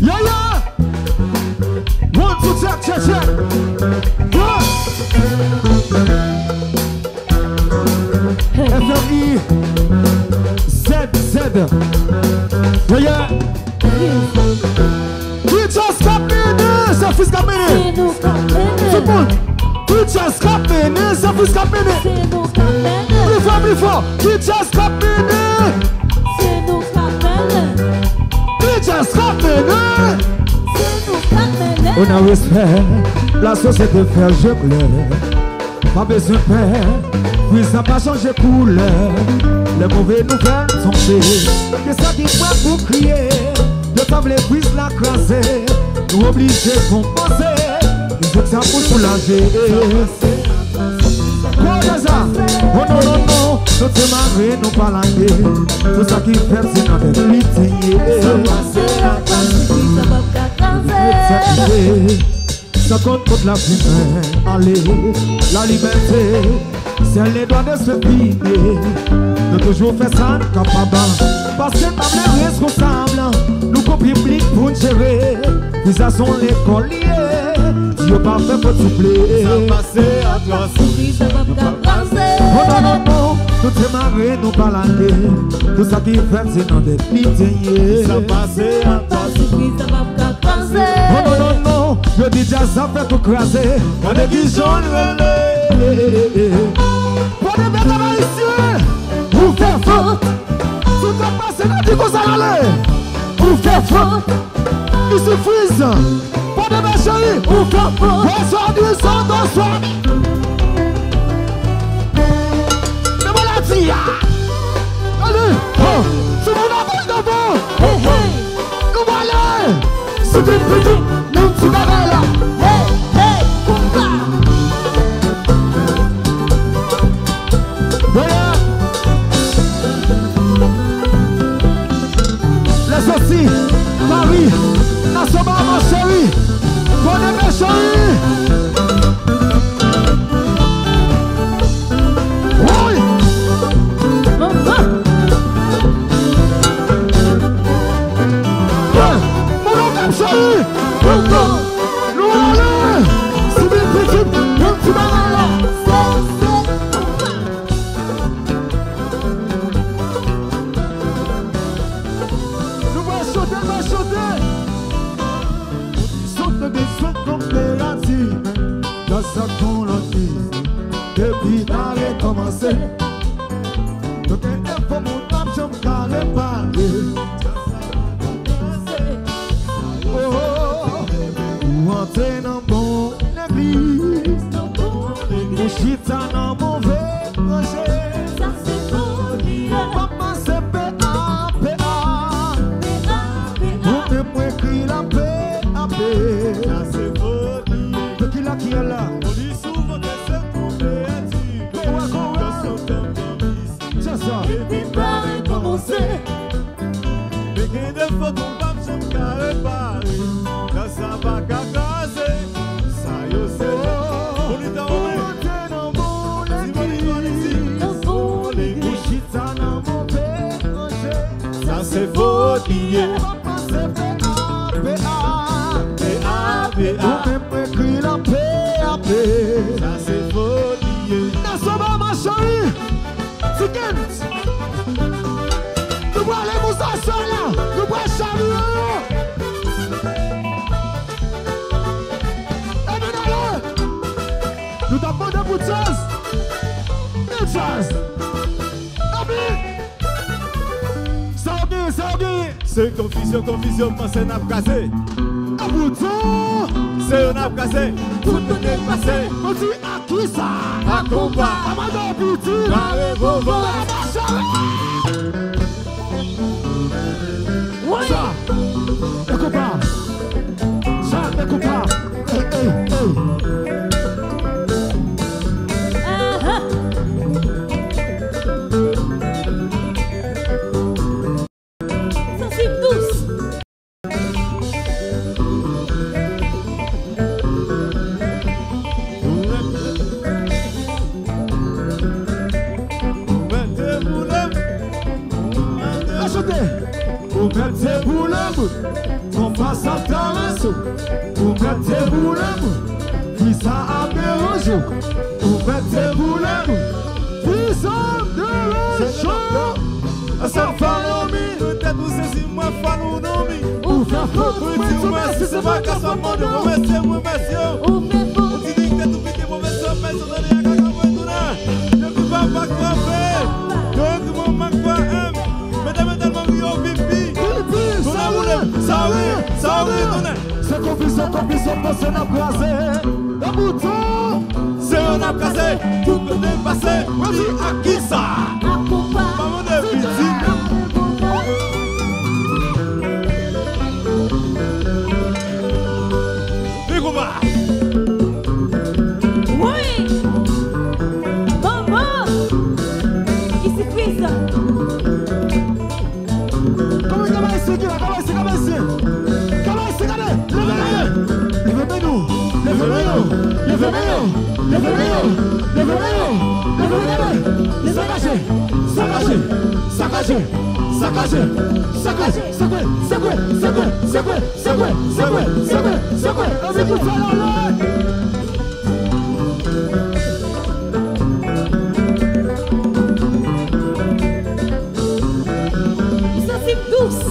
Yeah, yeah. 1, 2, check, check, check. Yeah. FMI. Z. Yeah, yeah. Teachers campaigning, ça fait campaigner. Tout le monde. Teachers campaigning, ça fait campaigner. Plus fort. Teachers campaigning. Teachers campaigning. On a respect, la société fait je plais. Pas besoin de paix, puis ça pas changé couleur. Les mauvaises nouvelles sont faites. Que ça qui fait pour crier. De table les prises la craser. Nous obligés de compenser. Il faut que ça pour soulager. Quoi de ça? Oh non, non, non. Nous te marrer, nous pas languer. Tout ça qui fait, c'est notre pitié. Ça compte contre la fumée. Allez, la liberté, c'est les doigts de se piquer. De toujours faire ça capable. Parce que nous les responsables. Nous qu'on public pour gérer. Puis ça sont les colliers. Dieu pas fait pour souffler. Ça passer à toi, souris, ça va pas passer. Oh non, non, non. Nous te marrer, nous pas languer. Tout ça qui fait, c'est dans des pitiés. Ça passer à toi, souris, ça va pas passer. Oh non, non, non. Je dis déjà ça fait tout craser. On est qui jaune relais. Pour les bêtes ici, vous faites faute. Tout est passé, nous dit qu'on s'en allait. Vous faites faute. Il se frise. Pour les bêtes chéris, vous faites faute. Bonsoir du sang, bonsoir. Mais voilà, tia. Allez, c'est mon amour d'abord. Nous voilà. C'est une petite. Tu vas là, hey, hey, combat. Voilà. Les aussi, Paris, Nassoma, ma chérie. Bonne ma chérie. Oui. Mon nom est chérie. Nous allons, c'est bien petit, donc tu vas là. Nous allons sauter. Saute des sauts coopératives, dans sa colonie, depuis t'avais commencé. Donc il faut mon âme, je me carré parler. Entrez dans mon église, mon chita dans mon verger. Ça c'est folie. Maman c'est P.A.P.A. Vous me écrit la P.A.P. Ça c'est folie. De qui là qui est là? On dit souvent que c'est coopérative. Que sont comme c'est ça. Et puis par commencer. Mais qu'il ne faut qu'on va me carrer Paris. Là ça va caca. C'est fautier. C'est P.A.P.A. Vous même écrit la P.A.P. Ça c'est fautier. Nassoma ma chérie. C'est Kent. Nous voulons les moustaches là. Nous voulons Charlie. Et nous allons. Nous t'avons des bouts de choses. Des choses. C'est confusion, pensez n'a pas cassé. Un bouton, c'est un n'a pas cassé. Tout est passé. On dit à qui ça? À combat. À madame bouton. Carré bobo. Oui. Ça. Écoute pas. Ça, écoute pas. Hey. qu'on passe à ta maison. Pour mettre tes boulets, puis ça a mélangé. Pour mettre tes boulets, puis ça a mélangé. Ça fait l'homme, peut-être vous saisissez moi, fan ou non, ou faire faute, ou dire merci, c'est pas qu'à ce moment de vous remercier, vous remercier. Ou dire que tout vite, vous remerciez, mais ça donne à quelqu'un pour tout là. Je ne peux pas quoi faire. Donc, mon manque pas aime. Mesdames, tellement que vous vivez. Ça oui, c'est complice, on pense qu'on a placé. Le bouton, c'est on a placé. Tout peut dépasser. On dit à qui ça? Maman de victime. Oui, maman, ici Chris. Comment ici, Ils sont si douces.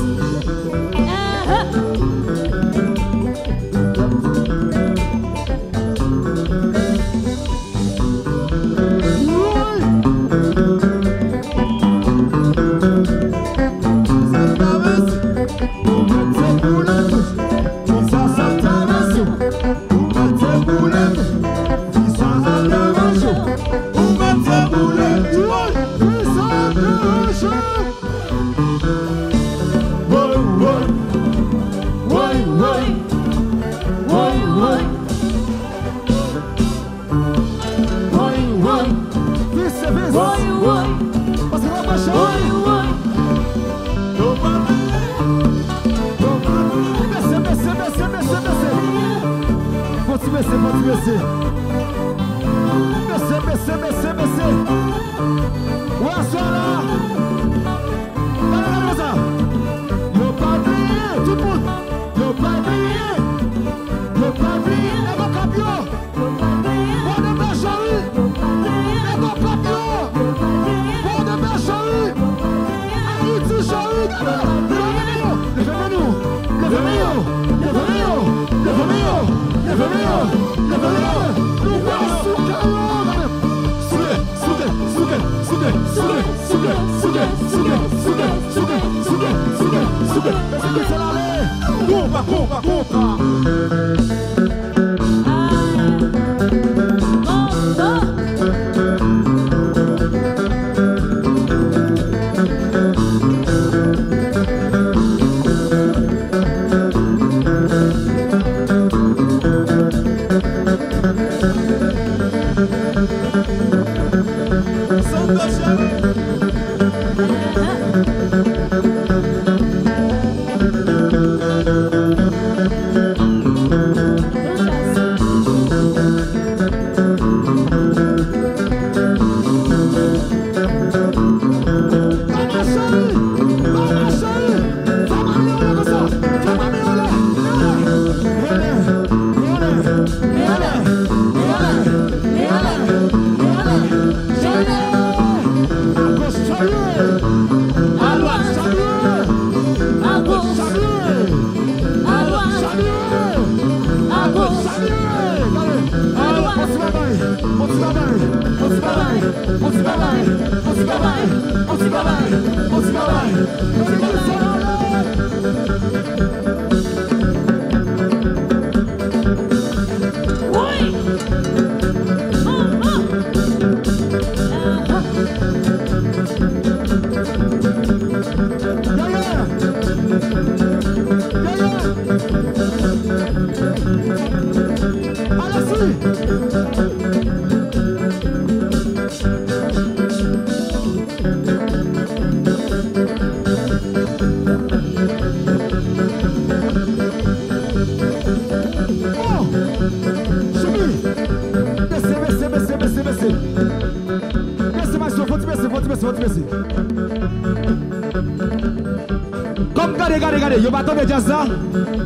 regardez. Yo pas attendre jazz là.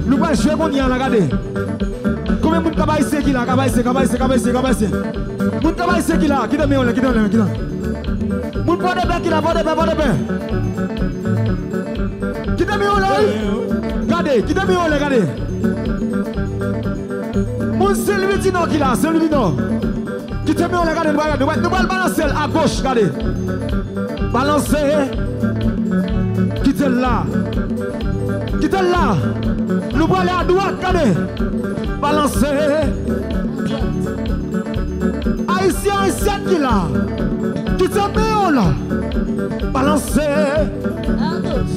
Nous pas jouer mon là, regardez. Combien de monde ici qui là, ici. Moun ici qui là, qui donne là. Moun pas de paix qui là, pas de paix. Qui donne là? Regardez, qui donne là, regardez. Moun c'est lui dit non qui là, c'est lui dit non. Qui te met là, regardez, nous allons balancer à gauche, regardez. Balancer. Qui te là? Nous allons aller à droite, regardez. Balancer. Haïtien qui là. Qui te met là? Balancer. À gauche.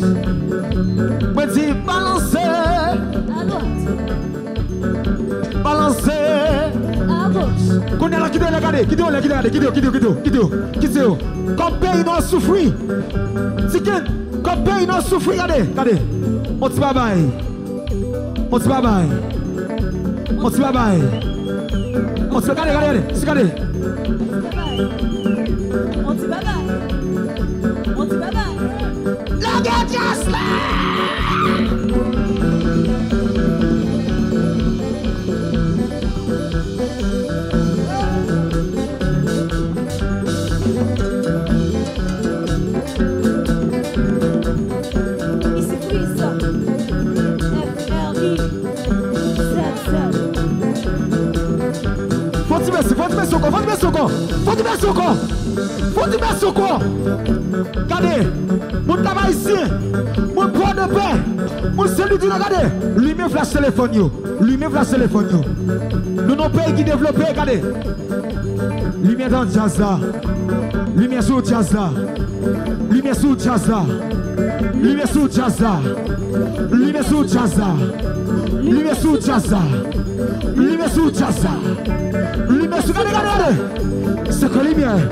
Me dis balancer. À droite. Balancer. À gauche. Qu'on est là, qui doit regarder. Comme pays non souffrir. Si comme pays non souffrir, regardez. On te babaye. Regardez. La guerre just Faut te mettre sur quoi? Regardez, mon travail ici, mon point de paix, mon celui qui regardez, lui-même flash téléphone. Nous nos pays qui développent, regardez. Lumière dans le jazz là, lumière sur le jazz là, lumière sur le jazz là, lumière sur le jazz là, lumière sur le jazz là, lumière sur le jazz là, lumière sur le jazz là, lumière sur le jazz là. C'est que lumière.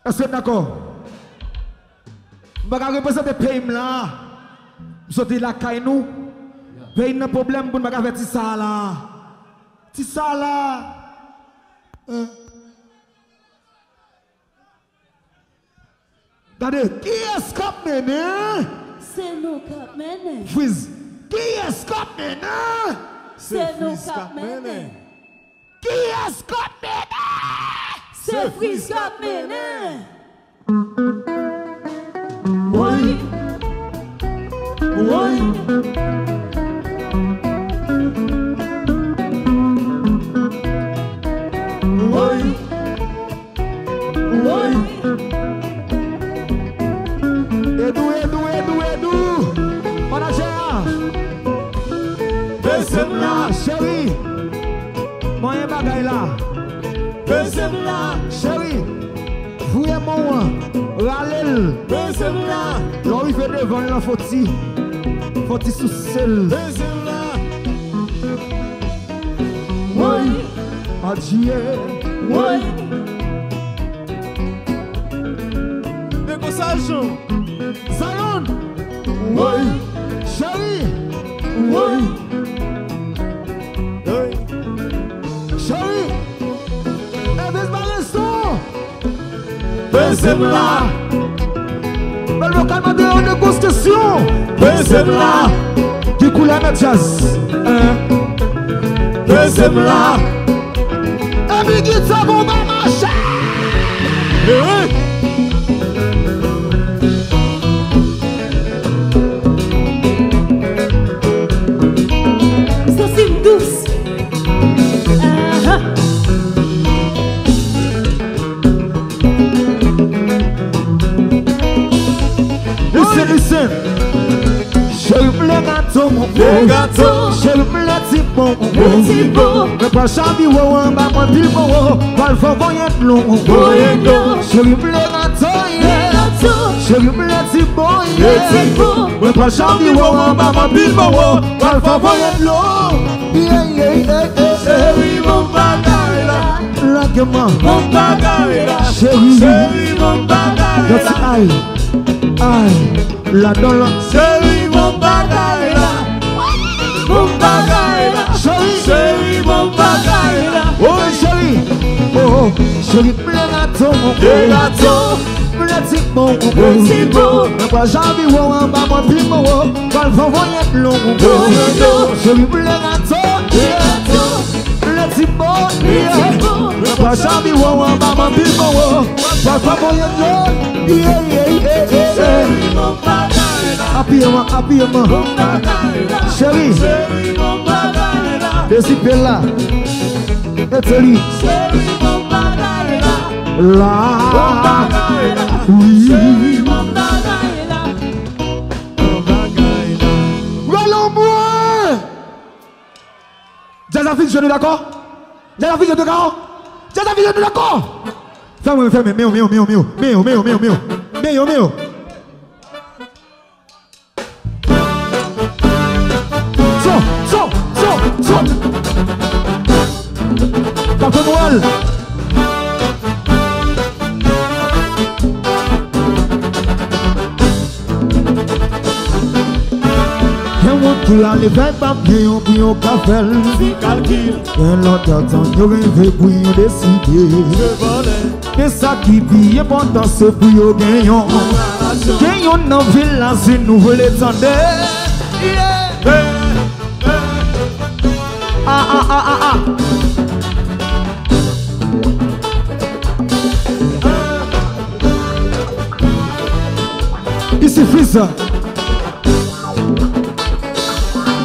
Est-ce que d'accord? Je vais représenter le pays là. Je suis là, nous. Le pays n'a pas de problème pour nous faire ça là. Ça là. Regardez, qui est-ce qui a mené? C'est nous qui a mené. Freeze. Qui est-ce qui a mené? C'est nous qui a mené. Qui est-ce qui a mené? C'est Freeze qui a mené. Oui. Edu. Manager. Deuxième là, chérie. Moi, un bagay là. Deuxième là, chérie. Fouillez moi. Ralel. Deuxième là. Là, il fait devant la foti. Foti sous sel. Deuxième là. Oui. Adieu. Oui. Négociation. Zion. Oui. Chérie. Oui. Chérie. Elvis Balisson. Deuxième là. Mais le calme de négociation. Deuxième là. Qui coule à notre jazz. Deuxième là. Et puis qui ça va marcher. Douce. Listen. Chérie, le gâteau, mon beau. Le gâteau. Chérie, le petit bon, mon beau. Le petit bon. Mais pas chabi, ouais, bah, moi, pile, bon, pas le faux, voyez de l'eau, mon beau. Chérie, le gâteau, chérie, le petit bon, mais pas chabi, ouais, bah, moi, pile, bon, pas le faux, voyez de l'eau. Chérie, mon bagaille là. Rague-moi. Mon bagaille là. Chérie. Chérie, mon bagaille là. Aïe, la dans la. Chérie, mon bagaille là. Mon bagaille là. Chérie, mon bagaille là. Oh chérie, oh chérie, le gâteau, mon beau. Le gâteau. Le petit bon, mon beau. Le petit bon. Mais pas jamais, ouais, bah, moi, pile, bon, pas le faux, voyez de l'eau, mon beau. Chérie, le gâteau. Le petit bon, mais pas jamais, ouais, bah, moi, pile, bon, pas le faux, voyez de l'eau. Chérie, mon bagaille là. Appuyez-moi. Mon bagaille là. Chérie, Chérie, mon bagaille là. décipez là. Et Chérie, mon bagaille là. Mon là. bagaille là. Oui. Chérie, mon bagaille là. Mon bagaille là. Allons-moi. Jazafine, je suis d'accord. Jazafine, je suis d'accord. Jazafine, je suis d'accord. Ferme, mio. So. Café Noël. Qui a les vingt papiers, on pris au café. Si calcul, Et l'autre temps, il rêve pour y décider. je volais. Et ça qui est important, c'est pour y gagner. Gagnons dans la ville, là, si nous voulons l'étendre. Ah. Ici, fils.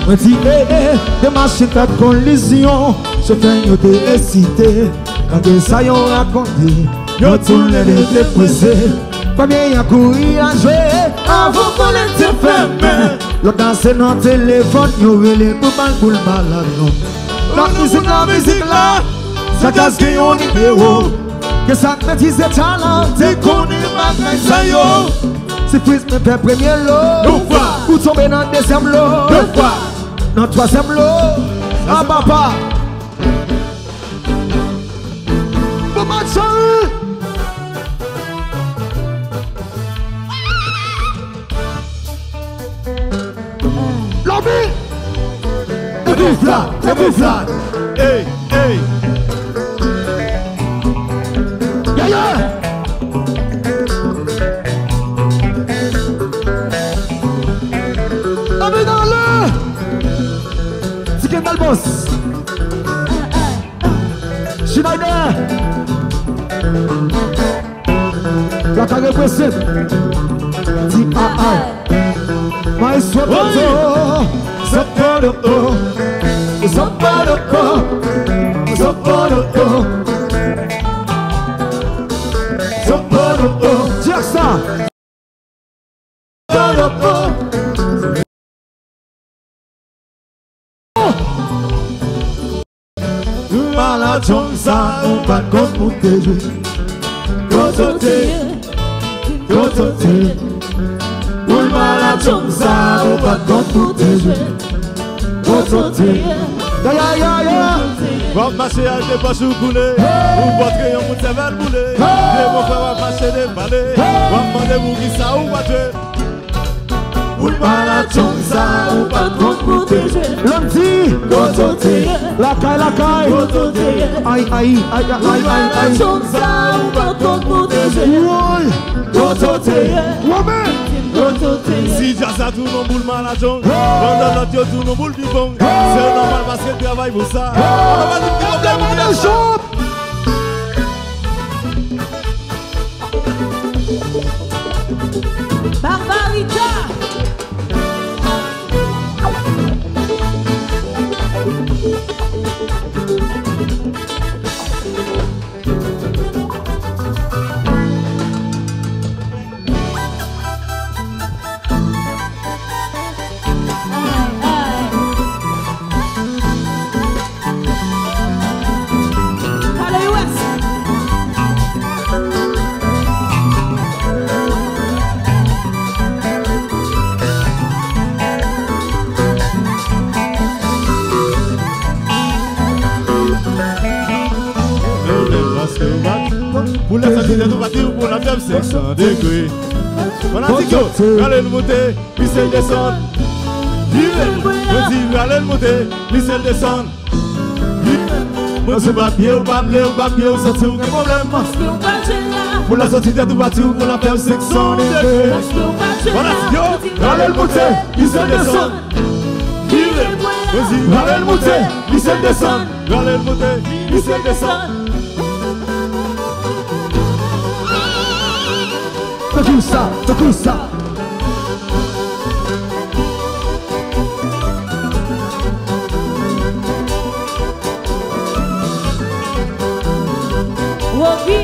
On dit, de marcher ta collision. Je fais une télécité. Quand ça y a raconté, yo tout le monde est dépressé. Combien y a couru à jouer avant qu'on les ferme. Le danser dans le téléphone, yo relé pour le malade. La musique là, ça casse qui on numéro. Que ça te dise talent, t'es connu ma ça yo. Si Fils me fait premier lot, ou tomber dans le deuxième lot, dans le troisième lot, ah papa. Bon match. Lobby. Et bouffe là. Hey. Yeah. Allez dans le. Ticket dans le boss. Schneider. La carrière possible. Dis mais dire ça. Malade ça, on va contre Côté. Pour le malade ça, on va contre Côté. Ya. Va marcher à des poches ou couler, ou votre rayon pour te faire bouler. Et mon frère va marcher des balais, va demander vous qui ça ou va tuer. Pour le malade ça, on va contre lundi, Côté. La caille. Aïe. Si Jazza tourne en boule maladon, pendant l'autre yo tourne en boule du bon. C'est normal parce qu'il travaille pour ça. On va dire qu'il Barbarita. tête ou bâtir pour la faire 500 degrés. On a dit que, allez le monter, puis c'est descendre. On dit, allez le monter, puis c'est descendre. On se bat bien, on bat bien, on sent aucun problème. Pour la sortie de tout bâtir, pour la faire 500 degrés. On a dit que, allez le monter, puis c'est descendre. On dit, allez le monter, puis c'est descendre. Allez le monter, puis c'est descendre. T'as ça. Wogi.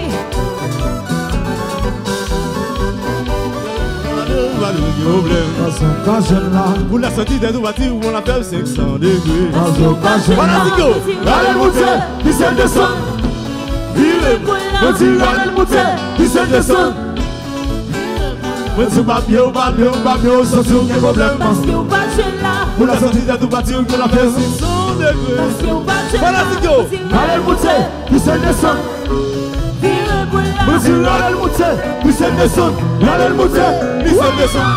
Pour la sortie de tout bâtir, on la fait 500 degrés. Voilà, allez le monter, puis c'est descendre. On dit, allez le monter, puis c'est descendre. On se bat bien, on bat bien, on sent aucun problème. Pour la sortie de tout bâtir, on la fait 500 degrés. Voilà, allez le monter, puis c'est descendre. On dit, allez le monter, puis c'est descendre. Allez le monter, puis c'est descendre.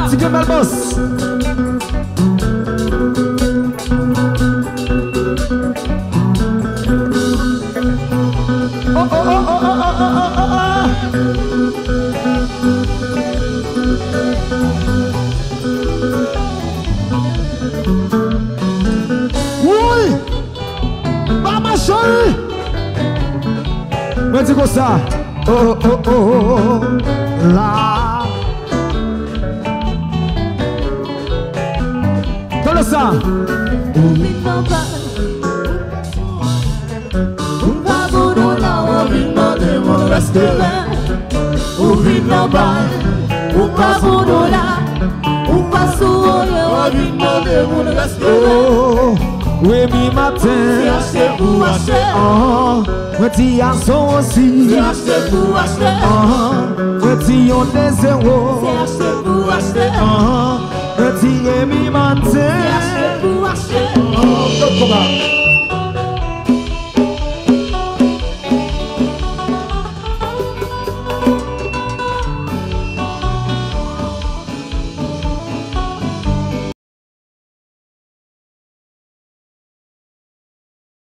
C'est mal boss. Oui, maman chérie. Mais dis comme ça. Oh oh oh oh là. Donne ça. Ou vin nan bal, ou pa bonola, ou pa souye, ou vin nan de moun reste. Oui, mi matin, c'est acheter pour acheter. Petit garçon aussi, C'est acheter pour acheter. Petit on des zéros, C'est acheter pour acheter. Petit et mi matin, C'est acheter pour acheter. comment?